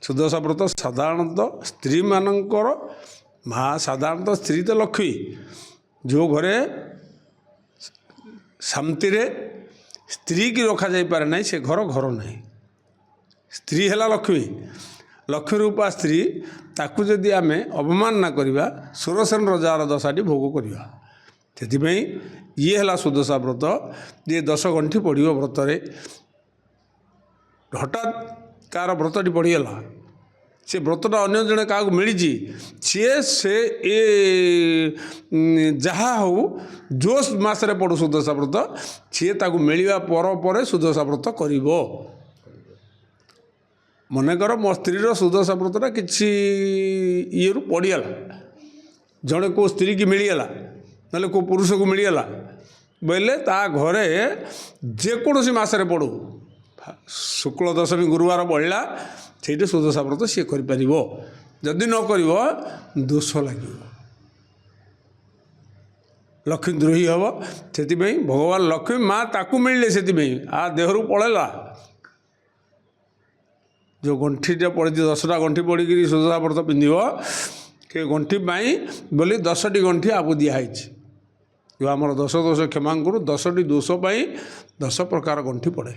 सुदशा व्रत साधारणतः स्त्री मानकर माँ साधारणतः स्त्री तो लक्ष्मी जो घरे शांति स्त्री की रखा जाई पारे ना से घर घर ना स्त्री है लक्ष्मी लक्ष्मी रूपा स्त्री ताकू जदि आम अवमान ना करवा सुरसेन रजार दशाटी भोग करवा से ये है सुदशा व्रत ये 10 गंठी पड़ो व्रत हठात कार व्रतटी पड़गला से व्रतटा अन्य जड़े क्या मिली सी ए जहाँ हो जो मसरे पड़ू सुदशा व्रत सी मिलवा पर सुदशा व्रत कर मनकर मो स्त्री सुदशा व्रतटा कि ये पड़गला जड़े को स्त्री की मिलगला ना को पुरुष को मिलगला बोले ता घरे जेकोसी मसरे पड़ू शुक्ल दशमी गुरुवार बढ़ला से सुदशा व्रत सी कर जदि न कर दोष लगे लक्ष्मी द्रोही हम से भगवान लक्ष्मी माँ ताकू मिलले से आ देहरु पड़ेला जो गंठीटा पड़ी 10टा गंठी पड़ी सुदशा व्रत पिंध के गंठी बोली 10टी गंठी आपको दिखाई जो आमर 10 दोष क्षमा करूँ 10टी दोष 10 प्रकार गंठी पड़े।